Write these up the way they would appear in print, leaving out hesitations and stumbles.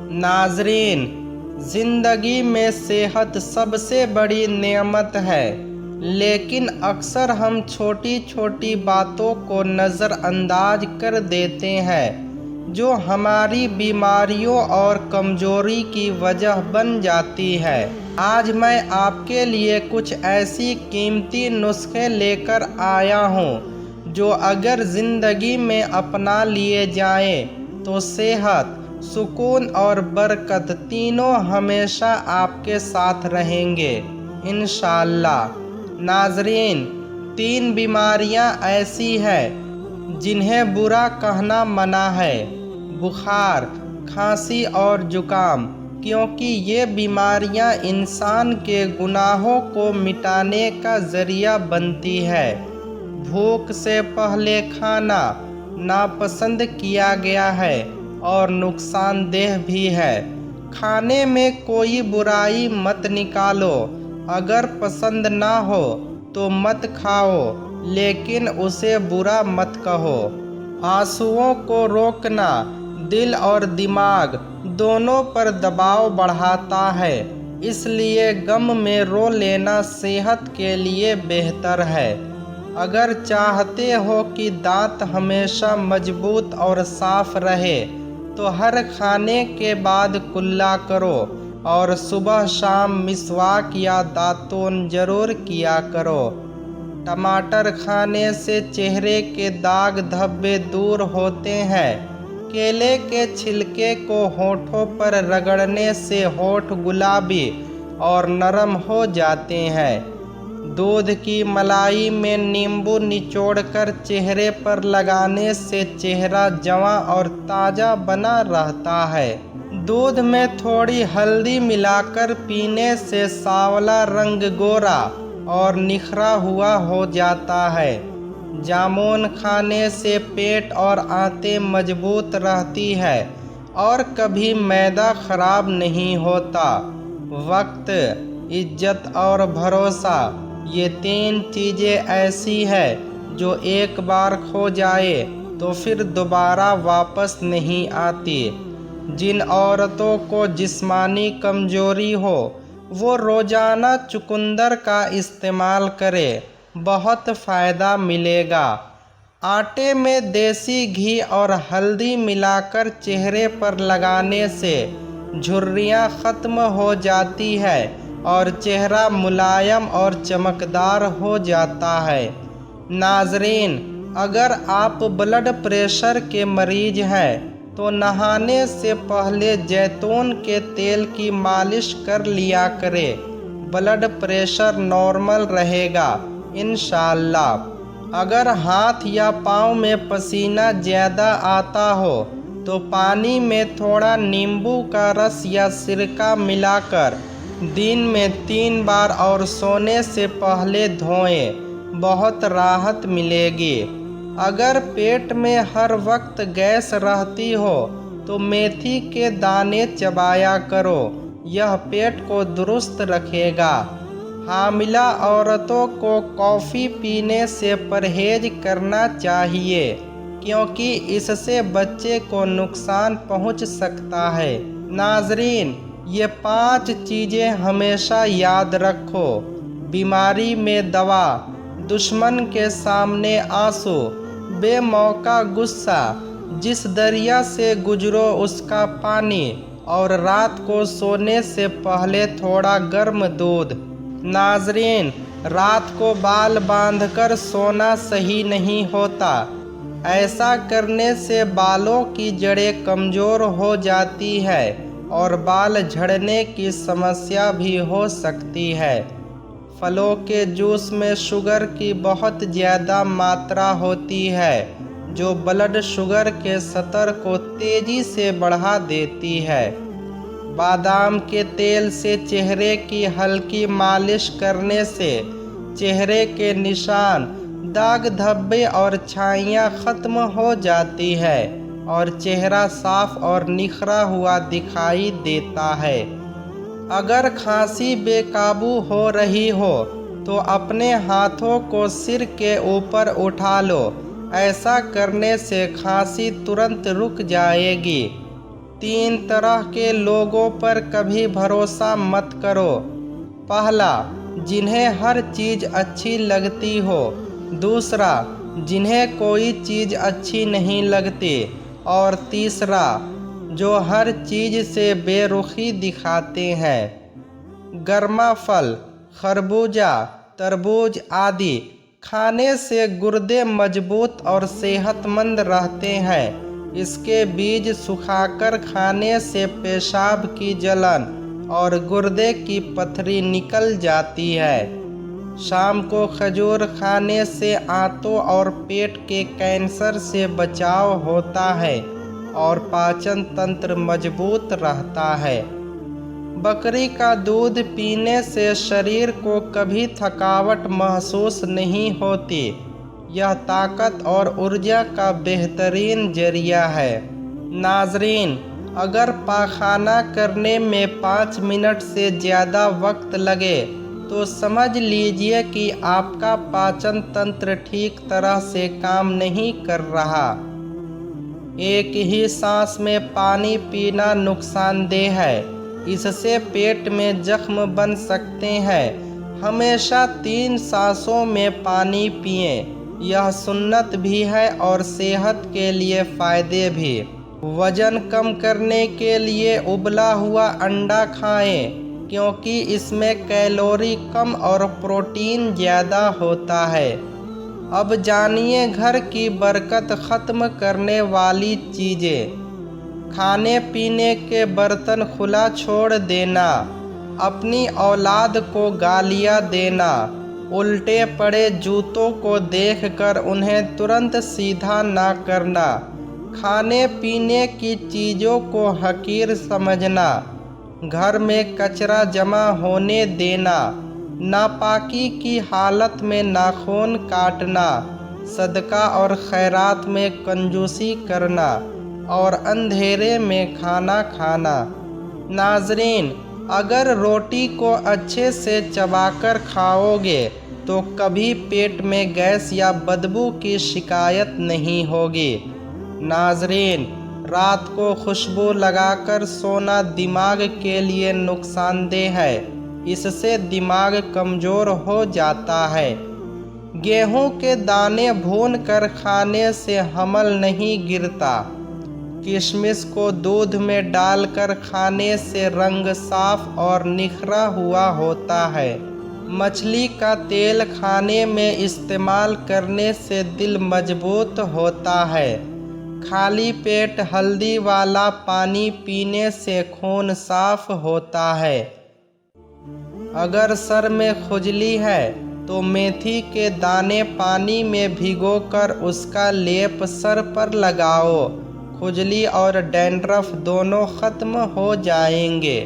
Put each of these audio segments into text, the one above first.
नाज़रीन, ज़िंदगी में सेहत सबसे बड़ी नेमत है, लेकिन अक्सर हम छोटी छोटी बातों को नज़रअंदाज कर देते हैं, जो हमारी बीमारियों और कमज़ोरी की वजह बन जाती है। आज मैं आपके लिए कुछ ऐसी कीमती नुस्खे लेकर आया हूँ, जो अगर ज़िंदगी में अपना लिए जाएं, तो सेहत, सुकून और बरकत तीनों हमेशा आपके साथ रहेंगे इंशाअल्लाह। नाज़रीन, 3 बीमारियां ऐसी हैं जिन्हें बुरा कहना मना है: बुखार, खांसी और जुकाम, क्योंकि ये बीमारियां इंसान के गुनाहों को मिटाने का ज़रिया बनती है। भूख से पहले खाना नापसंद किया गया है और नुकसानदेह भी है। खाने में कोई बुराई मत निकालो, अगर पसंद ना हो तो मत खाओ, लेकिन उसे बुरा मत कहो। आंसुओं को रोकना दिल और दिमाग दोनों पर दबाव बढ़ाता है, इसलिए गम में रो लेना सेहत के लिए बेहतर है। अगर चाहते हो कि दांत हमेशा मजबूत और साफ रहे, तो हर खाने के बाद कुल्ला करो और सुबह शाम मिसवाक या दातून जरूर किया करो। टमाटर खाने से चेहरे के दाग धब्बे दूर होते हैं। केले के छिलके को होठों पर रगड़ने से होठ गुलाबी और नरम हो जाते हैं। दूध की मलाई में नींबू निचोड़कर चेहरे पर लगाने से चेहरा जवां और ताज़ा बना रहता है। दूध में थोड़ी हल्दी मिलाकर पीने से सांवला रंग गोरा और निखरा हुआ हो जाता है। जामुन खाने से पेट और आंतें मजबूत रहती है और कभी मैदा खराब नहीं होता। वक्त, इज्जत और भरोसा, ये 3 चीज़ें ऐसी हैं जो एक बार खो जाए तो फिर दोबारा वापस नहीं आती। जिन औरतों को जिस्मानी कमजोरी हो, वो रोज़ाना चुकंदर का इस्तेमाल करें, बहुत फ़ायदा मिलेगा। आटे में देसी घी और हल्दी मिलाकर चेहरे पर लगाने से झुर्रियाँ ख़त्म हो जाती है और चेहरा मुलायम और चमकदार हो जाता है। नाज़रीन, अगर आप ब्लड प्रेशर के मरीज हैं, तो नहाने से पहले जैतून के तेल की मालिश कर लिया करें। ब्लड प्रेशर नॉर्मल रहेगा इंशाअल्लाह। अगर हाथ या पाँव में पसीना ज़्यादा आता हो, तो पानी में थोड़ा नींबू का रस या सिरका मिलाकर दिन में 3 बार और सोने से पहले धोएं, बहुत राहत मिलेगी। अगर पेट में हर वक्त गैस रहती हो, तो मेथी के दाने चबाया करो, यह पेट को दुरुस्त रखेगा। हामिला औरतों को कॉफ़ी पीने से परहेज करना चाहिए, क्योंकि इससे बच्चे को नुकसान पहुंच सकता है। नाज़रीन, ये 5 चीज़ें हमेशा याद रखो: बीमारी में दवा, दुश्मन के सामने आंसू, बेमौका गुस्सा, जिस दरिया से गुजरो उसका पानी, और रात को सोने से पहले थोड़ा गर्म दूध। नाज़रीन, रात को बाल बांधकर सोना सही नहीं होता। ऐसा करने से बालों की जड़ें कमज़ोर हो जाती है और बाल झड़ने की समस्या भी हो सकती है। फलों के जूस में शुगर की बहुत ज़्यादा मात्रा होती है, जो ब्लड शुगर के स्तर को तेज़ी से बढ़ा देती है। बादाम के तेल से चेहरे की हल्की मालिश करने से चेहरे के निशान, दाग धब्बे और छाइयाँ ख़त्म हो जाती है और चेहरा साफ और निखरा हुआ दिखाई देता है। अगर खांसी बेकाबू हो रही हो, तो अपने हाथों को सिर के ऊपर उठा लो, ऐसा करने से खांसी तुरंत रुक जाएगी। 3 तरह के लोगों पर कभी भरोसा मत करो। पहला, जिन्हें हर चीज़ अच्छी लगती हो। दूसरा, जिन्हें कोई चीज़ अच्छी नहीं लगती। और तीसरा, जो हर चीज़ से बेरुखी दिखाते हैं। गर्मा फल, खरबूजा, तरबूज आदि खाने से गुर्दे मजबूत और सेहतमंद रहते हैं। इसके बीज सुखाकर खाने से पेशाब की जलन और गुर्दे की पथरी निकल जाती है। शाम को खजूर खाने से आंतों और पेट के कैंसर से बचाव होता है और पाचन तंत्र मजबूत रहता है। बकरी का दूध पीने से शरीर को कभी थकावट महसूस नहीं होती। यह ताकत और ऊर्जा का बेहतरीन जरिया है। नाज़रीन, अगर पाखाना करने में 5 मिनट से ज़्यादा वक्त लगे तो समझ लीजिए कि आपका पाचन तंत्र ठीक तरह से काम नहीं कर रहा। एक ही सांस में पानी पीना नुकसानदेह है। इससे पेट में जख्म बन सकते हैं। हमेशा 3 सांसों में पानी पिएं। यह सुन्नत भी है और सेहत के लिए फ़ायदे भी। वज़न कम करने के लिए उबला हुआ अंडा खाएं, क्योंकि इसमें कैलोरी कम और प्रोटीन ज़्यादा होता है। अब जानिए घर की बरकत ख़त्म करने वाली चीज़ें। खाने पीने के बर्तन खुला छोड़ देना, अपनी औलाद को गालियाँ देना, उल्टे पड़े जूतों को देखकर उन्हें तुरंत सीधा ना करना, खाने पीने की चीज़ों को हकीर समझना, घर में कचरा जमा होने देना, नापाकी की हालत में नाखून काटना, सदका और खैरात में कंजूसी करना और अंधेरे में खाना खाना। नाज़रीन, अगर रोटी को अच्छे से चबाकर खाओगे तो कभी पेट में गैस या बदबू की शिकायत नहीं होगी। नाज़रीन, रात को खुशबू लगाकर सोना दिमाग के लिए नुकसानदेह है। इससे दिमाग कमज़ोर हो जाता है। गेहूं के दाने भून कर खाने से हमल नहीं गिरता। किशमिश को दूध में डालकर खाने से रंग साफ और निखरा हुआ होता है। मछली का तेल खाने में इस्तेमाल करने से दिल मजबूत होता है। खाली पेट हल्दी वाला पानी पीने से खून साफ होता है। अगर सर में खुजली है तो मेथी के दाने पानी में भिगोकर उसका लेप सर पर लगाओ। खुजली और डैंड्रफ दोनों ख़त्म हो जाएंगे।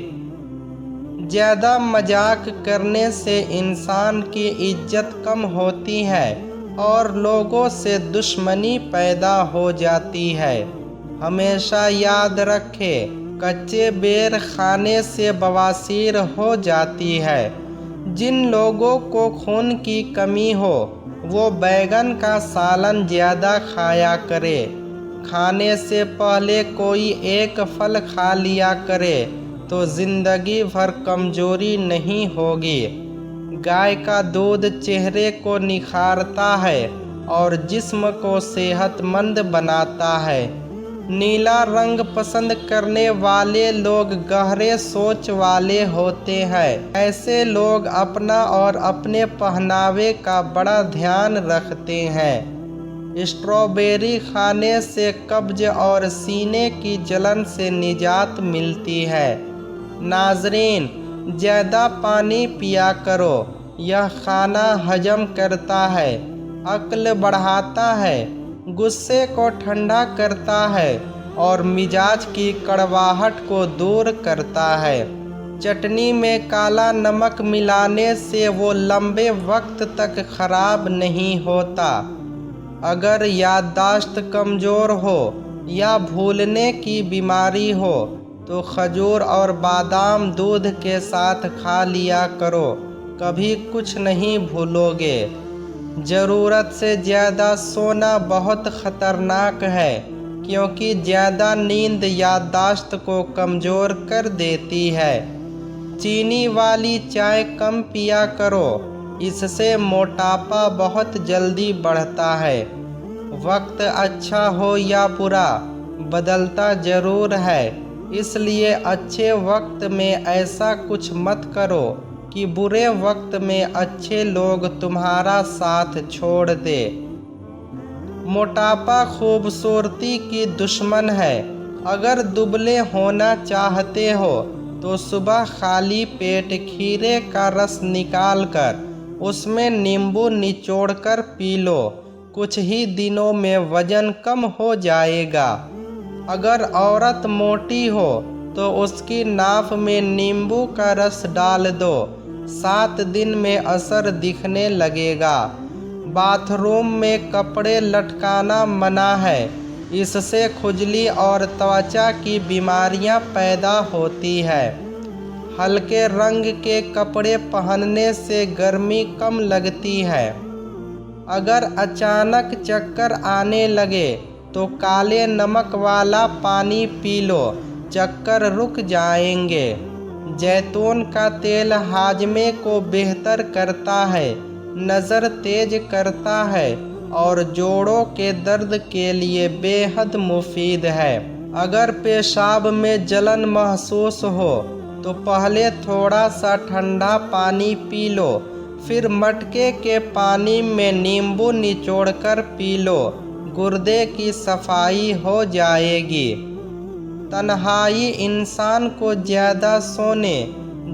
ज़्यादा मजाक करने से इंसान की इज्जत कम होती है और लोगों से दुश्मनी पैदा हो जाती है। हमेशा याद रखें, कच्चे बेर खाने से बवासीर हो जाती है। जिन लोगों को खून की कमी हो वो बैगन का सालन ज़्यादा खाया करे। खाने से पहले कोई एक फल खा लिया करे तो ज़िंदगी भर कमज़ोरी नहीं होगी। गाय का दूध चेहरे को निखारता है और जिस्म को सेहतमंद बनाता है। नीला रंग पसंद करने वाले लोग गहरे सोच वाले होते हैं। ऐसे लोग अपना और अपने पहनावे का बड़ा ध्यान रखते हैं। स्ट्रॉबेरी खाने से कब्ज और सीने की जलन से निजात मिलती है। नाज़रीन, ज़्यादा पानी पिया करो। यह खाना हजम करता है, अक्ल बढ़ाता है, गुस्से को ठंडा करता है और मिजाज की कड़वाहट को दूर करता है। चटनी में काला नमक मिलाने से वो लंबे वक्त तक खराब नहीं होता। अगर याददाश्त कमज़ोर हो या भूलने की बीमारी हो तो खजूर और बादाम दूध के साथ खा लिया करो, कभी कुछ नहीं भूलोगे। ज़रूरत से ज़्यादा सोना बहुत ख़तरनाक है, क्योंकि ज़्यादा नींद याददाश्त को कमज़ोर कर देती है। चीनी वाली चाय कम पिया करो, इससे मोटापा बहुत जल्दी बढ़ता है। वक्त अच्छा हो या बुरा, बदलता ज़रूर है, इसलिए अच्छे वक्त में ऐसा कुछ मत करो कि बुरे वक्त में अच्छे लोग तुम्हारा साथ छोड़ दे। मोटापा खूबसूरती की दुश्मन है। अगर दुबले होना चाहते हो तो सुबह खाली पेट खीरे का रस निकालकर उसमें नींबू निचोड़कर पी लो। कुछ ही दिनों में वजन कम हो जाएगा। अगर औरत मोटी हो तो उसकी नाफ में नींबू का रस डाल दो, 7 दिन में असर दिखने लगेगा। बाथरूम में कपड़े लटकाना मना है, इससे खुजली और त्वचा की बीमारियां पैदा होती है। हल्के रंग के कपड़े पहनने से गर्मी कम लगती है। अगर अचानक चक्कर आने लगे तो काले नमक वाला पानी पी लो, चक्कर रुक जाएंगे। जैतून का तेल हाजमे को बेहतर करता है, नज़र तेज करता है और जोड़ों के दर्द के लिए बेहद मुफीद है। अगर पेशाब में जलन महसूस हो तो पहले थोड़ा सा ठंडा पानी पी लो, फिर मटके के पानी में नींबू निचोड़कर पी लो, गुर्दे की सफाई हो जाएगी। तन्हाई इंसान को ज़्यादा सोने,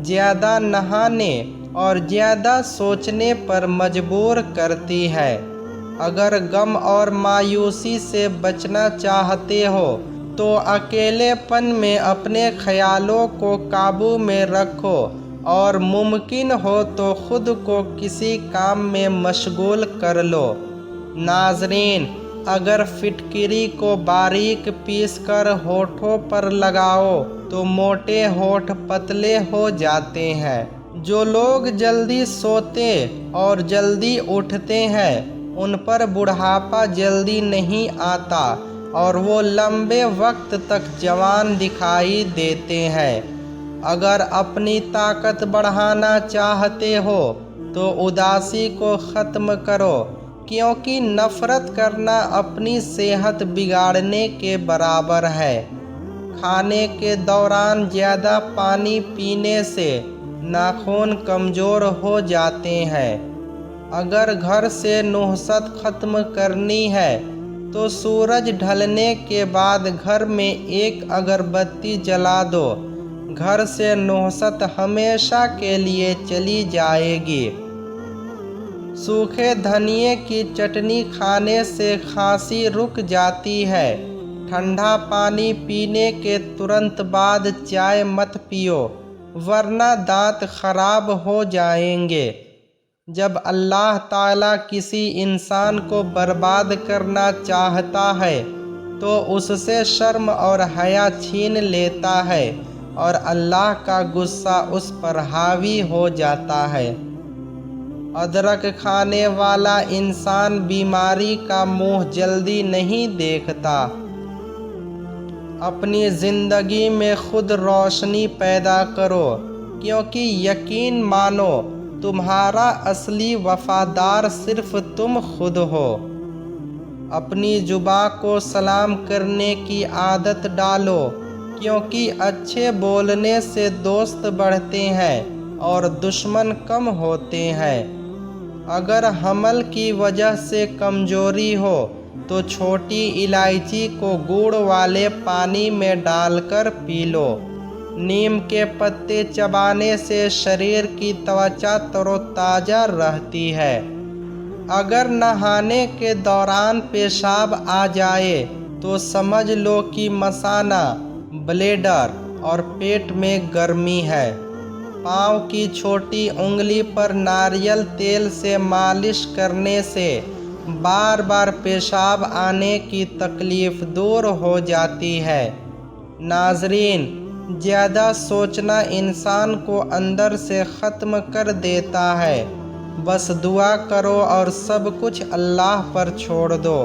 ज़्यादा नहाने और ज़्यादा सोचने पर मजबूर करती है। अगर गम और मायूसी से बचना चाहते हो तो अकेलेपन में अपने ख्यालों को काबू में रखो और मुमकिन हो तो खुद को किसी काम में मशगूल कर लो। नाज़रीन, अगर फिटकिरी को बारीक पीसकर होठों पर लगाओ तो मोटे होठ पतले हो जाते हैं। जो लोग जल्दी सोते और जल्दी उठते हैं उन पर बुढ़ापा जल्दी नहीं आता और वो लंबे वक्त तक जवान दिखाई देते हैं। अगर अपनी ताकत बढ़ाना चाहते हो तो उदासी को ख़त्म करो, क्योंकि नफ़रत करना अपनी सेहत बिगाड़ने के बराबर है। खाने के दौरान ज़्यादा पानी पीने से नाखून कमज़ोर हो जाते हैं। अगर घर से नुहसत ख़त्म करनी है तो सूरज ढलने के बाद घर में एक अगरबत्ती जला दो, घर से नुहसत हमेशा के लिए चली जाएगी। सूखे धनिए की चटनी खाने से खांसी रुक जाती है। ठंडा पानी पीने के तुरंत बाद चाय मत पियो, वरना दांत खराब हो जाएंगे। जब अल्लाह ताला किसी इंसान को बर्बाद करना चाहता है तो उससे शर्म और हया छीन लेता है और अल्लाह का गुस्सा उस पर हावी हो जाता है। अदरक खाने वाला इंसान बीमारी का मुंह जल्दी नहीं देखता। अपनी ज़िंदगी में खुद रोशनी पैदा करो, क्योंकि यकीन मानो तुम्हारा असली वफादार सिर्फ तुम खुद हो। अपनी जुबां को सलाम करने की आदत डालो, क्योंकि अच्छे बोलने से दोस्त बढ़ते हैं और दुश्मन कम होते हैं। अगर हमल की वजह से कमजोरी हो तो छोटी इलायची को गुड़ वाले पानी में डालकर पी लो। नीम के पत्ते चबाने से शरीर की त्वचा तरोताज़ा रहती है। अगर नहाने के दौरान पेशाब आ जाए तो समझ लो कि मसाना, ब्लैडर और पेट में गर्मी है। पाँव की छोटी उंगली पर नारियल तेल से मालिश करने से बार बार पेशाब आने की तकलीफ़ दूर हो जाती है। नाज़रीन, ज़्यादा सोचना इंसान को अंदर से ख़त्म कर देता है। बस दुआ करो और सब कुछ अल्लाह पर छोड़ दो।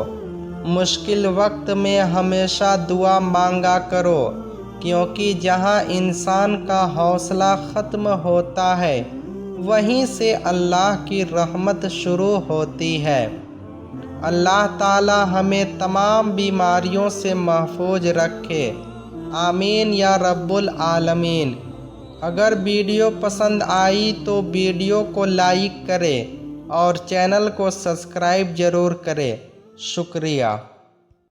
मुश्किल वक्त में हमेशा दुआ मांगा करो, क्योंकि जहां इंसान का हौसला ख़त्म होता है वहीं से अल्लाह की रहमत शुरू होती है। अल्लाह ताला हमें तमाम बीमारियों से महफूज रखे। आमीन या रब्बुल आलमीन। अगर वीडियो पसंद आई तो वीडियो को लाइक करें और चैनल को सब्सक्राइब ज़रूर करें। शुक्रिया।